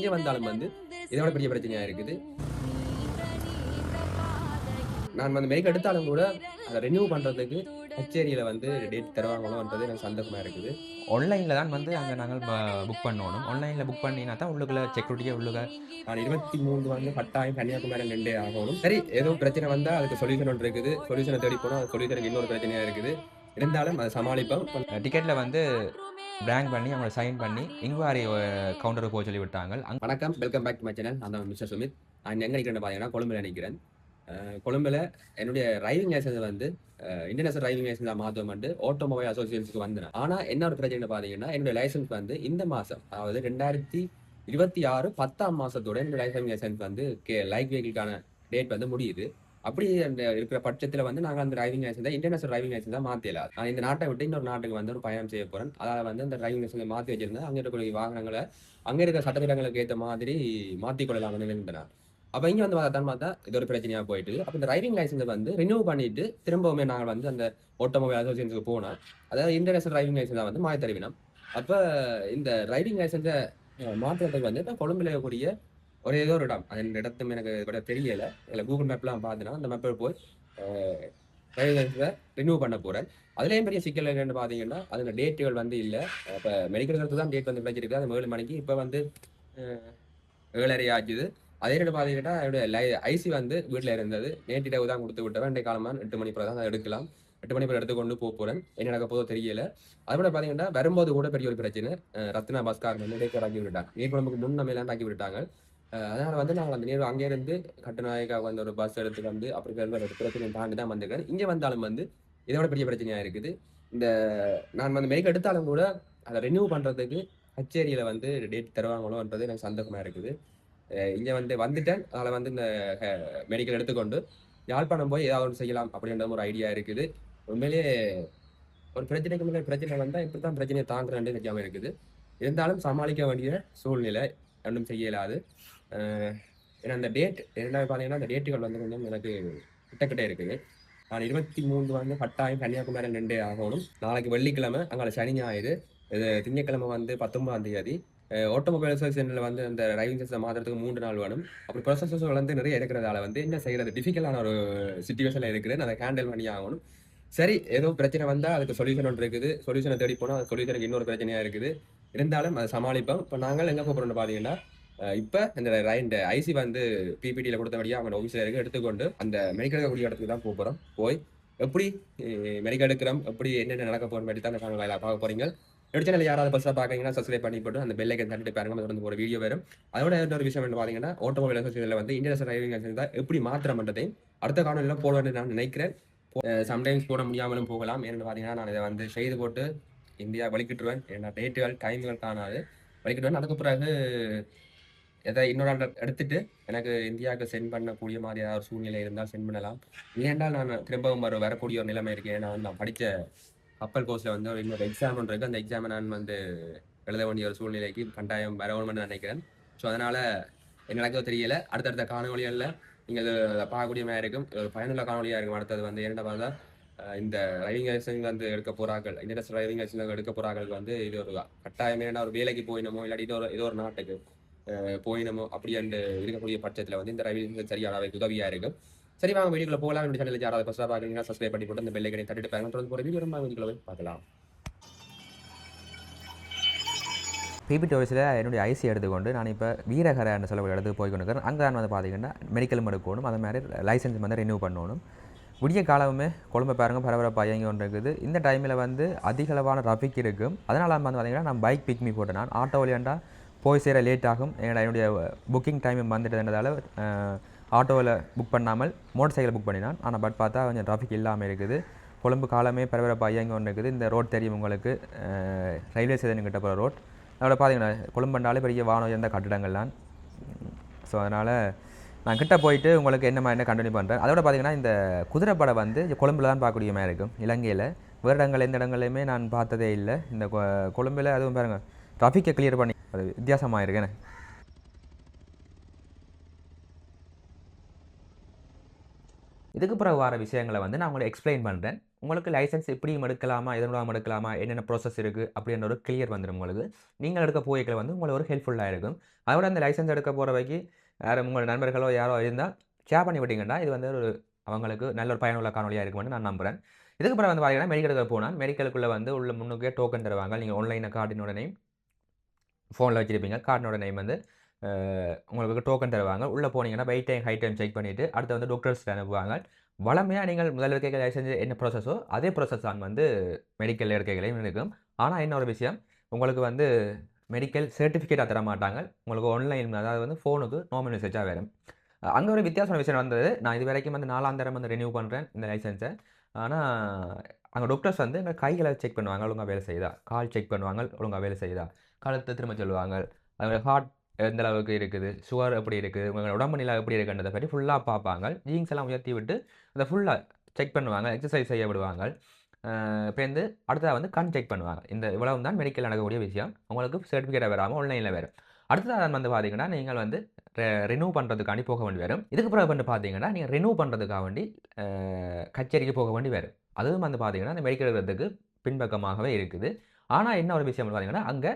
இங்கே வந்தாலும் வந்து இதோட பெரிய பிரச்சனையாக இருக்குது. நான் வந்து மேக் எடுத்தாலும் கூட அதை ரெனியூ பண்ணுறதுக்கு கச்சேரியில் வந்து டேட் தருவாங்களோன்றது எனக்கு சந்தேகமாக இருக்குது. ஆன்லைனில் தான் வந்து அங்கே நாங்கள் புக் பண்ணணும். ஆன்லைனில் புக் பண்ணினா தான் உள்ளுக்குள்ள செக்யூரிட்டியாக உள்ளுக்க நான் 23 வந்து கட்டாயம் கன்னியாகுமரி நின்றே ஆகணும். சரி, ஏதோ பிரச்சனை வந்தால் அதுக்கு சொல்யூஷன் ஒன்று இருக்குது. சொல்யூஷனை தேடி போனால் அந்த சொல்யூஷனுக்கு இன்னொரு பிரச்சனையாக இருக்குது. இருந்தாலும் அதை சமாளிப்போம். டிக்கெட்டில் வந்து பிளாங்க் பண்ணி அவங்கள சைன் பண்ணி இன்குவாரி கவுண்டருக்கு போக சொல்லி விட்டாங்க. வணக்கம், welcome back to my channel. நான் தான் மிஸ்டர் சுமித். நான் எங்கே நிற்கிறேன்னு பார்த்தீங்கன்னா கொழும்புல நிற்கிறேன். கொழும்புல என்னுடைய டிரைவிங் லைசன்ஸ் வந்து இன்டர்நேஷனல் டிரைவிங் லைசன்ஸாக மாற்றமாட்டு ஆட்டோமொபைல் அசோசியேஷனுக்கு வந்தேன். ஆனால் என்ன ஒரு பிரச்சனை பார்த்தீங்கன்னா என்னுடைய லைசன்ஸ் வந்து இந்த மாதம், அதாவது 2026 10ஆம் மாதத்தோட என்னுடைய டிரைவிங் லைசன்ஸ் வந்து லைட் வெஹிக்கிள்கான டேட் வந்து முடியுது. அப்படி அந்த இருக்கிற பட்சத்தில் வந்து நாங்கள் அந்த டிரைவிங் லைசன்ஸை இன்டர்நேஷனல் டிரைவிங் லைசன்ஸாக மாற்றலாம். நான் இந்த நாட்டை விட்டு இன்னொரு நாட்டுக்கு வந்து ஒரு பயணம் செய்ய போகிறேன். அதாவது வந்து அந்த டிரைவிங் லைசன்ஸை மாற்றி வச்சிருந்தேன். அங்கே இருக்கக்கூடிய வாகனங்களை அங்கே இருக்கிற சட்டத்திட்டங்களுக்கு ஏற்ற மாதிரி மாற்றிக்கொள்ளலாம்னு நினைக்கிறேன். அப்போ இங்கே வந்து பார்த்தா இது ஒரு பிரச்சனையாக போயிட்டு, அப்போ இந்த டிரைவிங் லைசன்ஸை வந்து ரினியூ பண்ணிட்டு திரும்பவுமே நாங்கள் வந்து அந்த ஆட்டோமொபைல் அசோசியேஷனுக்கு போனோம். அதாவது இன்டர்நேஷனல் டிரைவிங் லைசன்ஸை வந்து மாற்றி தருவினோம். அப்போ இந்த டிரைவிங் லைசன்ஸை மாற்றுறதுக்கு வந்து இப்போ கொழும்புல இருக்கக்கூடிய ஏதோ ஒரு இடம், அந்த இடத்தும் எனக்கு கூட தெரியல. இல்லை கூகுள் மேப்லாம் பார்த்தேன்னா அந்த மேப்பில் போய் டிரைவிங் லைசன்ஸை ரினியூ பண்ண போகிறேன். அதுலேயும் பெரிய சிக்கல் என்னென்னு பார்த்தீங்கன்னா அதில் டேட்டுகள் வந்து இல்லை. இப்போ மெடிக்கல் ஹெல்த்து தான் டேட் வந்து கிடைச்சிருக்கு. அது 7 மணிக்கு, இப்போ வந்து 7:30 ஆச்சுது. அதே நேரம் பார்த்தீங்கன்னா என்னுடைய ஐசி வந்து வீட்டில் இருந்தது. நேற்றிரவு தான் கொடுத்து விட்டவன். இன்றைய காலமாக 8 மணி பிறகு தான் அதை எடுக்கலாம். 8 மணி பிறகு எடுத்துக்கொண்டு போகிறேன். என்ன நடக்க போதோ தெரியல. அதோட பார்த்தீங்கன்னா வரும்போது கூட பெரிய ஒரு பிரச்சனை. ரத்னா பஸ்கார் வந்து இடைக்காக்கி விட்டுட்டாங்க. நீர்குழம்புக்கு முன்னமையெல்லாம் ஆக்கி விட்டாங்க. அதனால் வந்து நாங்கள் அந்த நேரம் அங்கேருந்து கட்டுநாயக்காக வந்து ஒரு பஸ் எடுத்துட்டு வந்து அப்படி ஒரு பிரச்சனையை தாண்டி தான் வந்திருக்கேன். இங்கே வந்தாலும் வந்து இதோட பெரிய பிரச்சனையாக இருக்குது. இந்த நான் வந்து மேக் எடுத்தாலும் கூட அதை ரெனியூ பண்ணுறதுக்கு கச்சேரியில் வந்து டேட் தருவாங்களோன்றது எனக்கு சந்தேகமாக இருக்குது. இங்கே வந்துட்டேன். அதில் வந்து இந்த மெடிக்கல் எடுத்துக்கொண்டு யாழ்ப்பாணம் போய் ஏதாவது ஒன்று செய்யலாம் அப்படின்ற ஒரு ஐடியா இருக்குது. உண்மையிலேயே ஒரு பிரச்சனைக்கு மேலே பிரச்சனை வந்தால் இப்படி தான் பிரச்சனையை தாங்குறேன்னு தெரியாமல் இருக்குது. இருந்தாலும் சமாளிக்க வேண்டிய சூழ்நிலை, ஒன்றும் செய்ய இயலாது. ஏன்னா அந்த டேட் இரண்டாவது பார்த்தீங்கன்னா அந்த டேட்டுகள் வந்து கொஞ்சம் எனக்கு கிட்டக்கிட்டே இருக்குது. நான் 23 வந்து கட்டாயம் கன்னியாகுமரி நின்றே ஆகணும். நாளைக்கு வெள்ளிக்கிழமை, அங்கே சனி ஞாயிறு, இது திங்கட்கிழமை வந்து 19ஆம் தேதி. ஆட்டோமொபைல் அசோசியேஷனில் வந்து அந்த டிரைவிங் லைசன்ஸை மாற்றுறதுக்கு 3 நாள் வேணும். அப்படி ப்ரொசஸஸ் வந்து நிறைய இருக்கிறதால வந்து என்ன செய்கிறது, டிஃபிகல்ட்டான ஒரு சிச்சுவேஷனில் இருக்குது. அதை ஹேண்டில் பண்ணி ஆகணும். சரி, ஏதோ பிரச்சனை வந்தால் அதுக்கு சொல்யூஷன் ஒன்று இருக்குது. சொல்யூஷனை தேடி போனால் அது சொல்யூஷனுக்கு இன்னொரு பிரச்சனையாக இருக்குது. இருந்தாலும் அதை சமாளிப்போம். இப்போ நாங்கள் எங்கே போகிறோம்னு பார்த்தீங்கன்னா இப்போ இந்த ஐசி வந்து பிபிடியில் கொடுத்தபடியாக அவங்க ஆஃபீஸில் இருக்க எடுத்துக்கொண்டு அந்த மெடிக்கல் எடுக்கக்கூடிய இடத்துக்கு தான் போகிறோம். போய் எப்படி மெடிக்கல் எடுக்கிறோம், எப்படி என்னென்ன நடக்க போகிற மாதிரி தான் அந்த காணொலியில் பார்க்க போகிறீங்க. என்னோட சேனல் யாராவது பஸ்ஸாக பார்க்குறீங்கன்னா சப்ஸ்கிரைப் பண்ணி போட்டு அந்த பெல் ஐக்கன் தட்டிட்டு பாருங்க. தொடர்ந்து ஒரு வீடியோ வரும். அதோட இன்னொரு விஷயம் என்ன பார்த்தீங்கன்னா ஆட்டோமொபைல் அசோசியேஷனில் வந்து இன்டர்நேஷனல் டிரைவிங் லைசன்ஸ் தான் எப்படி மாத்திரமன்றதையும் அடுத்த காணொலியில் போடுவேன்னு நான் நினைக்கிறேன். சம்டைம்ஸ் போட முடியாமலும் போகலாம். ஏன்னு பார்த்தீங்கன்னா நான் இதை வந்து செய்து போட்டு இந்தியா வலிக்கிட்டுருவேன். ஏன்னா டேட்டுகள் டைமுகள் காணாது வலிக்கிட்டுருவேன். அதுக்கு பிறகு எதை இன்னொரு ஆள் எடுத்துட்டு எனக்கு இந்தியாவுக்கு சென்ட் பண்ணக்கூடிய மாதிரி ஏதாவது ஒரு சூழ்நிலை இருந்தால் சென்ட் பண்ணலாம். இல்லைன்றால் நான் திரும்பவும் வரக்கூடிய ஒரு நிலைமை இருக்கு. ஏன்னா நான் படித்த கப்பல் கோர்ஸில் வந்து ஒரு இன்னொரு எக்ஸாம் ஒன்று இருக்குது. அந்த எக்ஸாமை நான் வந்து எழுத வேண்டிய ஒரு சூழ்நிலைக்கு கட்டாயம் வரணும்னு நினைக்கிறேன். ஸோ அதனால் என்ன நடக்கோ தெரியல. அடுத்தடுத்த காணொலிகளில் நீங்கள் பார்க்கக்கூடிய மாதிரி இருக்கும். ஒரு பயனுள்ள காணொலியாக இருக்கும். அடுத்தது வந்து என்ன பார்த்தா இந்த டிரைவிங் லைசன்ஸ் வந்து எடுக்க போகிறார்கள், இன்டர்நேஷனல் டிரைவிங் லைசன்ஸ் எடுக்க போகிறார்கள் வந்து இது ஒரு கட்டாயமே. ஒரு வேலைக்கு போயினமோ இல்லாட்டி இதோ ஒரு நாட்டுக்கு போயினமோ அப்படி அண்டு இருக்கக்கூடிய பட்சத்தில் வந்து இந்த டிரைவிங் சரியான உதவியாக இருக்கும். சரி, வாங்க வீடியோக்குள்ள போகலாம். என்னுடைய சேனலில் யாராவது ஃபஸ்ட்டாக பார்க்குறீங்கன்னா சப்ஸ்கிரைப் பண்ணி போட்டு அந்த பெல் ஐக்கனை தட்டிட்டு பாருங்க. தொடர்ந்து போகிற வீடியோ நம்ம வீடியோக்குள்ள போய் பார்க்கலாம். பிபிடி ஆஃபீஸில் என்னுடைய ஐசி எடுத்துக்கொண்டு நான் இப்போ வீரகரை என்ற சொல்லக்கூடிய இடத்துக்கு போய் கொண்டு அங்கே நான் வந்து பார்த்தீங்கன்னா மெடிக்கலும் எடுக்கணும். அதே மாதிரி லைசன்ஸ் வந்து ரினியூ பண்ணணும். விடிய காலமே கொழும்பை பாருங்கள் பரபரப்பாக இயங்கி கொண்டு இருக்குது. இந்த டைமில் வந்து அதிகளவான டிராஃபிக் இருக்கும். அதனால் வந்து பார்த்தீங்கன்னா நான் பைக் பிக்மி போட்டேன். நான் ஆட்டோ வழியாண்டா போய் சேர லேட் ஆகும். என்னுடைய புக்கிங் டைம் வந்துட்டதுன்றதால ஆட்டோவில் புக் பண்ணாமல் மோட்டர் சைக்கிள் புக் பண்ணினான். ஆனால் பட் பார்த்தா கொஞ்சம் டிராஃபிக் இல்லாமல் இருக்குது. கொழும்பு காலமே பரபரப்பாக இயங்கி கொண்டு இருக்குது. இந்த ரோட் தெரியும் உங்களுக்கு, ரயில்வே ஸ்டேஷன் கிட்ட போகிற ரோட். அதோட பார்த்தீங்கன்னா கொழும்புனாலே பெரிய வானம் உயர்ந்த கட்டிடங்கள்லாம். ஸோ அதனால் நான் கிட்டே போயிட்டு உங்களுக்கு என்ன கண்டினியூ பண்ணுறேன். அதோட பார்த்தீங்கன்னா இந்த குதிரைப்படை வந்து கொழும்பில் தான் பார்க்கக்கூடிய மாதிரி இருக்கும். இலங்கையில் வேறு இடங்கள் எந்த இடங்களையுமே நான் பார்த்ததே இல்லை. இந்த கொழும்பில் அதுவும் பாருங்கள் டிராஃபிக்கை கிளியர் பண்ணி அது வித்தியாசமாக இருக்குன்னு. இதுக்கு பிறகு வர விஷயங்களை வந்து நான் உங்களுக்கு எக்ஸ்பிளைன் பண்ணுறேன். உங்களுக்கு லைசன்ஸ் இப்படியும் எடுக்கலாமா, இதனூடாக எடுக்கலாமா, என்னென்ன ப்ராசஸ் இருக்குது அப்படின்ற ஒரு கிளியர் வந்துடும் உங்களுக்கு. நீங்கள் எடுக்க போய்க்கல வந்து உங்களுக்கு ஒரு ஹெல்ப்ஃபுல்லாக இருக்கும். அதோட அந்த லைசன்ஸ் எடுக்க போகிறவைக்கு யாரும் உங்கள் நண்பர்களோ யாரோ இருந்தால் ஷேர் பண்ணி விட்டீங்கன்னா இது வந்து ஒரு அவங்களுக்கு நல்ல ஒரு பயனுள்ள காணொலியாக இருக்கும்னு நான் நம்புகிறேன். இதுக்கு பிறகு வந்து பார்த்தீங்கன்னா மெடிக்கலுக்கு போனால் மெடிக்கலுக்குள்ளே வந்து உள்ள முன்னுக்கே டோக்கன் தருவாங்க. நீங்கள் ஆன்லைனில் கார்டினோட நேம் ஃபோனில் வச்சிருப்பீங்க. கார்டினோட நேம் வந்து உங்களுக்கு டோக்கன் தருவாங்க. உள்ளே போனீங்கன்னா wait time height time check பண்ணிவிட்டு அடுத்து வந்து டாக்டர்ஸ் அனுப்புவாங்க. வழமையாக நீங்கள் முதல்ல இருக்க லைசன்ஸ் என்ன ப்ராசஸோ அதே ப்ராசஸ் தான் வந்து மெடிக்கல் இருக்கைகளையும் இருக்கும். ஆனால் இன்னொரு விஷயம் உங்களுக்கு வந்து மெடிக்கல் சர்டிஃபிகேட்டாக தர மாட்டாங்க. உங்களுக்கு ஆன்லைன் அதாவது வந்து ஃபோனுக்கு நார்மல் மெசேஜாக வரும். அங்கே ஒரு வித்தியாசமான விஷயம் வந்தது. நான் இது வரைக்கும் வந்து 4ஆம் தரம் வந்து ரினியூ பண்ணுறேன் இந்த லைசன்ஸை. ஆனால் அங்கே டாக்டர்ஸ் வந்து எங்கள் கைகளை செக் பண்ணுவாங்க, ஒழுங்காக வேலை செய்யுதா, கால் செக் பண்ணுவாங்க, ஒழுங்காக வேலை செய்யுதா, கழுத்தை திரும்ப சொல்லுவாங்க, அது ஹார்ட் எந்த அளவுக்கு இருக்குது, சுகர் எப்படி இருக்குது, உங்கள் உடம்பு நிலை எப்படி இருக்குன்றதை பற்றி ஃபுல்லாக பார்ப்பாங்க. ஜீன்ஸ் எல்லாம் உயர்த்தி விட்டு அதை ஃபுல்லாக செக் பண்ணுவாங்க, எக்ஸசைஸ் செய்ய விடுவாங்க. இப்போ வந்து அடுத்ததாக வந்து கண் செக் பண்ணுவாங்க. இந்த இவ்வளவு தான் மெடிக்கல் நடக்கக்கூடிய விஷயம். உங்களுக்கு சர்டிஃபிகேட்டாக வராமல் ஆன்லைனில் வேறு. அடுத்ததாக வந்து பார்த்தீங்கன்னா நீங்கள் வந்து ரினியூ பண்ணுறதுக்காண்டி போக வேண்டி வரும். இதுக்கு பிறகு வந்து பார்த்தீங்கன்னா நீங்கள் ரினியூ பண்ணுறதுக்காக வேண்டி கச்சேரிக்கு போக வேண்டி வரும். அதுவும் வந்து பார்த்தீங்கன்னா அந்த மெடிக்கல் எடுக்கிறதுக்கு பின்பக்கமாகவே இருக்குது. ஆனால் என்ன ஒரு விஷயம் பார்த்தீங்கன்னா அங்கே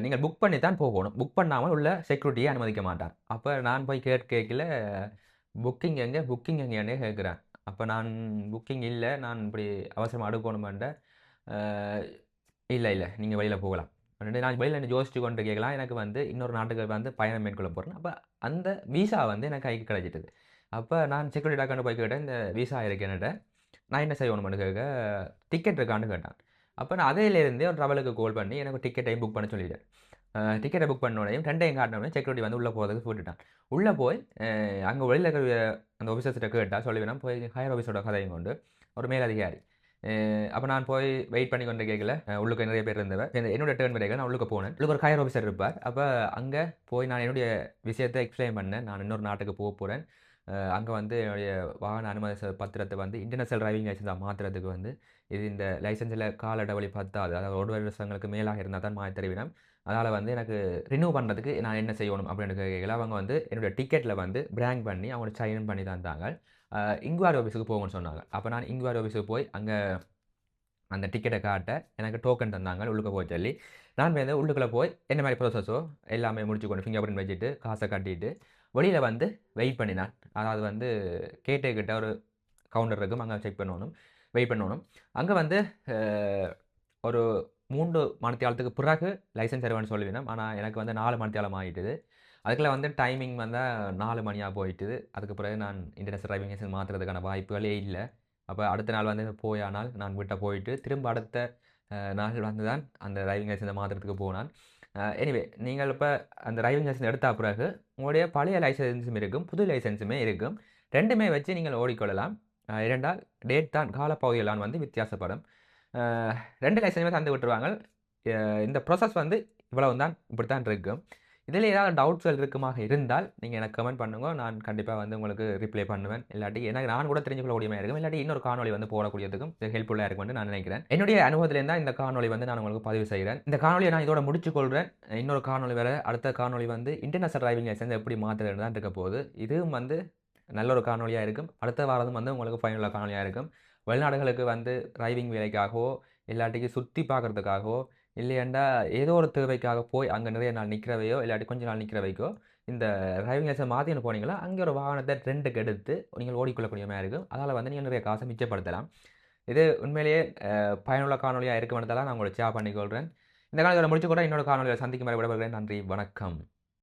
நீங்கள் புக் பண்ணி தான் போகணும். புக் பண்ணாமல் உள்ள செக்யூரிட்டியை அனுமதிக்க மாட்டான். அப்போ நான் போய் கேட்கல புக்கிங் எங்கேன்னே கேட்குறேன். அப்போ நான் புக்கிங் இல்லை, நான் இப்படி அவசரமாக அடுக்கணுமெண்ட இல்லை நீங்கள் வெளியில் போகலாம். நான் வெளியில் யோசிச்சு கொண்டு கேட்கலாம். எனக்கு வந்து இன்னொரு நாட்டுக்கு வந்து பயணம் மேற்கொள்ள போகிறேன். அப்போ அந்த வீசா வந்து எனக்கு கைக்கு கிடைச்சிட்டது. அப்போ நான் செக்யூரிட்டி டாக்காண்டு போய் கேட்டேன், இந்த வீசா இருக்கு என்கிட்ட, நான் என்ன செய்யணும்னு கேட்க டிக்கெட் இருக்கான்னு கேட்டான். அப்போ நான் அதிலேருந்தே ஒரு ட்ராவலுக்கு கால் பண்ணி எனக்கு டிக்கெட்டையும் புக் பண்ண சொல்லிட்டேன். டிக்கெட்டை புக் பண்ணோடையும் 2டையும் காட்டினோடனே செக்யூரிட்டி வந்து உள்ளே போகிறதுக்கு போட்டுட்டான். உள்ளே போய் அங்கே வெளியில் இருக்கிற அந்த ஆஃபீஸர்ஸ்கிட்ட கேட்டால் சொல்லுவேன், போய் ஹையர் ஆஃபீஸோட கதையும் கொண்டு ஒரு மேலதிகாரி. அப்போ நான் போய் வெயிட் பண்ணி கொண்டு கேட்கல, உள்ளுக்கு நிறைய பேர் இருந்தவர். என்னோட டேர்ன் வரைக்கும் நான் உள்ளுக்கு போனேன். உள்ளுக்கு ஒரு ஹையர் ஆஃபீஸர் இருப்பார். அப்போ அங்கே போய் நான் என்னுடைய விஷயத்தை எக்ஸ்பிளைன் பண்ணேன். நான் இன்னொரு நாட்டுக்கு போக போகிறேன். அங்கே வந்து என்னுடைய வாகன அனுமதி பத்திரத்தை வந்து இன்டர்நேஷனல் டிரைவிங் லைசன்ஸாக மாற்றுறதுக்கு வந்து இது இந்த லைசன்ஸில் கால இடைவெளி 10 அதாவது 1 வருஷங்களுக்கு மேலாக இருந்தால் தான் மாற்றி தருவினோம். அதனால் வந்து எனக்கு ரினியூ பண்ணுறதுக்கு நான் என்ன செய்யணும் அப்படின்னு கேட்கல. அவங்க வந்து என்னோடய டிக்கெட்டில் வந்து பிராங்க் பண்ணி அவங்களோட சைன் பண்ணி தந்தாங்க. இன்குவாரி ஆஃபீஸுக்கு போகணும்னு சொன்னாங்க. அப்போ நான் இன்குவாரி ஆஃபீஸுக்கு போய் அங்கே அந்த டிக்கெட்டை காட்ட எனக்கு டோக்கன் தந்தாங்க உள்ளுக்க போய் சொல்லி. நான் வந்து உள்ளுக்குள்ளே போய் என்ன மாதிரி ப்ராசஸோ எல்லாமே முடிச்சு கொண்டு ஃபிங்கர் பிரிண்ட் வச்சுட்டு காசை கட்டிட்டு வெளியில் வந்து வெயிட் பண்ணினான். அதாவது வந்து கிட்ட ஒரு கவுண்டர் இருக்கும், அங்கே செக் பண்ணணும், வெயிட் பண்ணணும். அங்கே வந்து ஒரு 3 மணித்தியாலத்துக்கு பிறகு லைசன்ஸ் தருவேன்னு சொல்லுவேன். ஆனால் எனக்கு வந்து 4 மணித்தியாலம் ஆகிட்டுது. அதுக்குள்ள வந்து டைமிங் வந்து 4 மணியாக போயிட்டுது. அதுக்கு பிறகு நான் இன்டர்நேஷனல் டிரைவிங் லைசன்ஸ் மாற்றுறதுக்கான வாய்ப்புகளே இல்லை. அப்போ அடுத்த நாள் வந்து போயானால் நான் வீட்டை போயிட்டு திரும்ப அடுத்த நாள் வந்து தான் அந்த டிரைவிங் லைசன்ஸை மாற்றுறதுக்கு போனான். எனிவே நீங்கள் இப்போ அந்த டிரைவிங் லைசன்ஸ் எடுத்த பிறகு உங்களுடைய பழைய லைசன்ஸும் இருக்கும், புது லைசன்ஸுமே இருக்கும். ரெண்டுமே வச்சு நீங்கள் ஓடிக்கொள்ளலாம். இரண்டால் டேட் தான் காலப்பகுதியெல்லாம் வந்து வித்தியாசப்படும். 2 லைசன்ஸுமே தந்து விட்டுருவாங்க. இந்த ப்ராசஸ் வந்து இவ்வளவு தான், இப்படி தான் இருக்கும். இதில் ஏதாவது டவுட்ஸ்கள் இருக்குமாக இருந்தால் நீங்கள் எனக்கு கமெண்ட் பண்ணுங்க. நான் கண்டிப்பாக வந்து உங்களுக்கு ரிப்ளை பண்ணுவேன். இல்லாட்டி எனக்கு நான் கூட தெரிஞ்சுக்கொள்ளக்கூடியமாக இருக்கும். இல்லாட்டி இன்னொரு காணொலி வந்து போடக்கூடியதுக்கும் ஹெல்ப்ஃபுல்லாக இருக்கும்னு நான் நினைக்கிறேன். என்னுடைய அனுபவத்திலேருந்து இந்த காணொலி வந்து நான் உங்களுக்கு பதிவு செய்கிறேன். இந்த காணொலியை நான் இதோட முடிச்சுக்கொள்கிறேன். இன்னொரு காணொலி வேறு, அடுத்த காணொலி வந்து இன்டர்நேஷனல் டிரைவிங் லைசன்ஸ் எப்படி மாற்றுறது தான் இருக்க போகுது. இதுவும் வந்து நல்ல ஒரு காணொலியாக இருக்கும். அடுத்த வாரம் வந்து உங்களுக்கு ஃபைனலாக காணொலியாக இருக்கும். வெளிநாடுகளுக்கு வந்து டிரைவிங் வேலைக்காகவோ இல்லாட்டிக்கு சுற்றி பார்க்குறதுக்காகவோ இல்லையாண்டா ஏதோ ஒரு தேவைக்காக போய் அங்கே நிறைய நாள் நிற்கிறவையோ இல்லாட்டி கொஞ்ச நாள் நிற்கிறவைக்கோ இந்த டிரைவிங் லைசன்ஸ் மாற்றின்னு போனீங்களா அங்கே ஒரு வாகனத்தை ரெண்டுக்கு எடுத்து நீங்கள் ஓடிக்கொள்ளக்கூடிய மாதிரி இருக்கும். அதனால் வந்து நீங்கள் நிறைய காசை மிச்சப்படுத்தலாம். இது உண்மையிலேயே பயனுள்ள காணொலியாக இருக்குமென்றதால நான் உங்களை ஷேர் பண்ணிக்கொள்கிறேன். இந்த காணொலியை முடிச்சு கூட இன்னொரு காணொலியை சந்திக்கும் வரை விடைபெறுகிறேன். நன்றி, வணக்கம்.